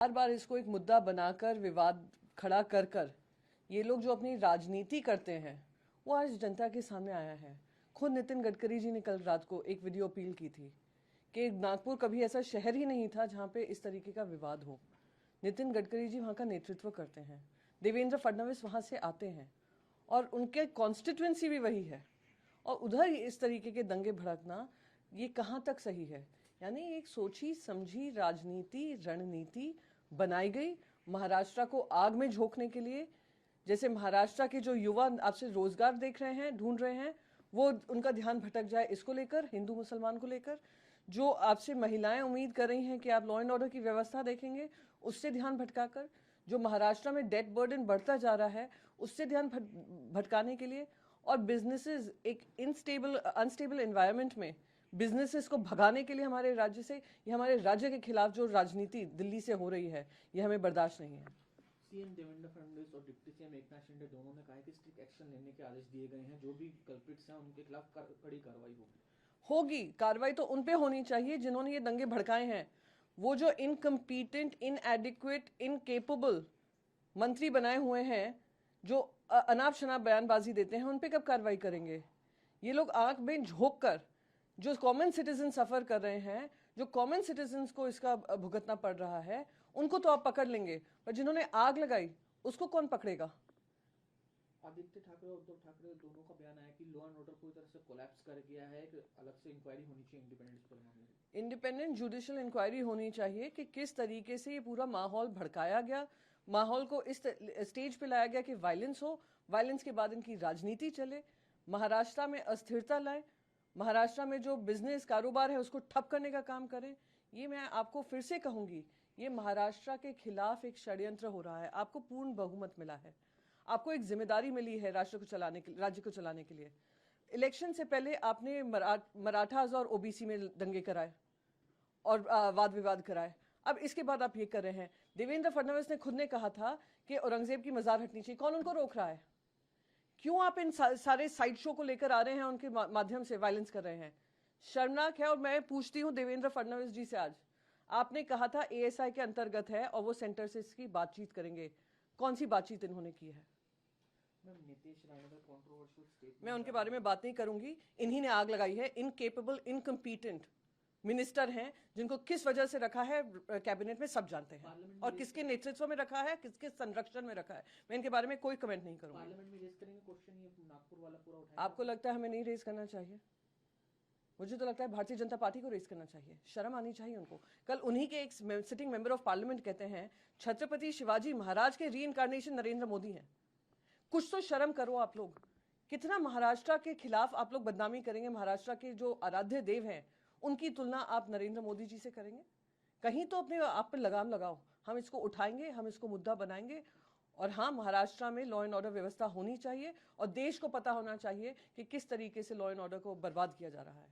बार बार इसको एक मुद्दा बनाकर विवाद खड़ा कर कर ये लोग जो अपनी राजनीति करते हैं वो आज जनता के सामने आया है। खुद नितिन गडकरी जी ने कल रात को एक वीडियो अपील की थी कि नागपुर कभी ऐसा शहर ही नहीं था जहां पे इस तरीके का विवाद हो। नितिन गडकरी जी वहां का नेतृत्व करते हैं, देवेंद्र फडणवीस वहां से आते हैं और उनके कॉन्स्टिट्यूएंसी भी वही है, और उधर इस तरीके के दंगे भड़कना ये कहाँ तक सही है। यानी एक सोची समझी राजनीति रणनीति बनाई गई महाराष्ट्र को आग में झोंकने के लिए। जैसे महाराष्ट्र के जो युवा आपसे रोजगार देख रहे हैं, ढूंढ रहे हैं, वो उनका ध्यान भटक जाए इसको लेकर, हिंदू मुसलमान को लेकर। जो आपसे महिलाएं उम्मीद कर रही हैं कि आप लॉ एंड ऑर्डर की व्यवस्था देखेंगे, उससे ध्यान भटकाकर। जो महाराष्ट्र में डेट बर्डन बढ़ता जा रहा है उससे ध्यान भटकाने के लिए। और बिजनेसेस एक अनस्टेबल एनवायरनमेंट में बिजनेसेस को भगाने के लिए हमारे राज्य से, या हमारे राज्य के खिलाफ जो राजनीति दिल्ली से हो रही है, ये हमें बर्दाश्त नहीं है। सीएम देवेंद्र फडणवीस और डिप्टी सीएम एकनाथ शिंदे दोनों ने कहा है कि स्ट्रिक्ट एक्शन लेने के आदेश दिए गए हैं, जो भी कल्प्रिट्स हैं उनके खिलाफ कड़ी कार्रवाई होगी। कार्रवाई तो उन पे होनी चाहिए जिन्होंने ये दंगे भड़काए हैं। वो जो इनकम्पीटेंट, इनएडिक्वेट, इनकेपेबल मंत्री बनाए हुए हैं, जो अनाप शनाप बयानबाजी देते हैं, उन पे कब कार्रवाई करेंगे? ये लोग आंख में झोंक कर जो कॉमन सिटीजन सफर कर रहे हैं, जो कॉमन सिटीजन को इसका भुगतना पड़ रहा है, उनको तो आप पकड़ लेंगे, पर जिन्होंने आग लगाई उसको कौन पकड़ेगा? आदित्य ठाकरे और उद्धव ठाकरे दोनों का बयान आया कि लॉ एंड ऑर्डर पूरी तरह से कोलैप्स कर गया है, कि अलग से इंक्वायरी होनी चाहिए इंडिपेंडेंट जुडिशियल इंक्वायरी होनी चाहिए कि किस तरीके से ये पूरा माहौल भड़काया गया, माहौल को इस स्टेज पे लाया गया कि वायलेंस हो, वायलेंस के बाद इनकी राजनीति चले, महाराष्ट्र में अस्थिरता लाए, महाराष्ट्र में जो बिजनेस कारोबार है उसको ठप करने का काम करें। ये मैं आपको फिर से कहूंगी, ये महाराष्ट्र के खिलाफ एक षड्यंत्र हो रहा है। आपको पूर्ण बहुमत मिला है, आपको एक जिम्मेदारी मिली है राष्ट्र को चलाने के, राज्य को चलाने के लिए। इलेक्शन से पहले आपने मराठास और ओबीसी में दंगे कराए और वाद विवाद कराए। अब इसके बाद आप ये कर रहे हैं। देवेंद्र फडणवीस ने खुद ने कहा था कि औरंगजेब की मजार हटनी चाहिए। कौन उनको रोक रहा है? क्यों आप इन सारे साइड शो को लेकर आ रहे हैं, उनके माध्यम से वायलेंस कर रहे हैं? शर्मनाक है। और मैं पूछती हूं देवेंद्र फडणवीस जी से, आज आपने कहा था एएसआई के अंतर्गत है और वो सेंटर से इसकी बातचीत करेंगे, कौन सी बातचीत इन्होंने की है? मैं उनके बारे में बात नहीं करूंगी। इन्हीं ने आग लगाई है। इनकेपेबल, इनकम्पीटेंट मिनिस्टर हैं जिनको किस वजह से रखा है कैबिनेट में सब जानते हैं, और किसके नेतृत्व में रखा है, किसके संरक्षण में रखा है। मैं इनके बारे में कोई कमेंट नहीं करूंगी। पार्लियामेंट में रेज करेंगे क्वेश्चन, ये नागपुर वाला पूरा उठाएंगे? आपको लगता है हमें नहीं रेज करना चाहिए? मुझे तो लगता है भारतीय जनता पार्टी को रेज करना चाहिए। शर्म आनी चाहिए उनको। कल उन्हीं के एक सिटिंग मेंबर ऑफ पार्लियामेंट कहते हैं छत्रपति शिवाजी महाराज के रीइंकारनेशन नरेंद्र मोदी हैं। कुछ तो शर्म करो आप लोग। कितना महाराष्ट्र के खिलाफ आप लोग बदनामी करेंगे? महाराष्ट्र के जो आराध्य देव हैं उनकी तुलना आप नरेंद्र मोदी जी से करेंगे? कहीं तो अपने आप पर लगाम लगाओ। हम इसको उठाएंगे, हम इसको मुद्दा बनाएंगे। और हाँ, महाराष्ट्र में लॉ एंड ऑर्डर व्यवस्था होनी चाहिए और देश को पता होना चाहिए कि किस तरीके से लॉ एंड ऑर्डर को बर्बाद किया जा रहा है।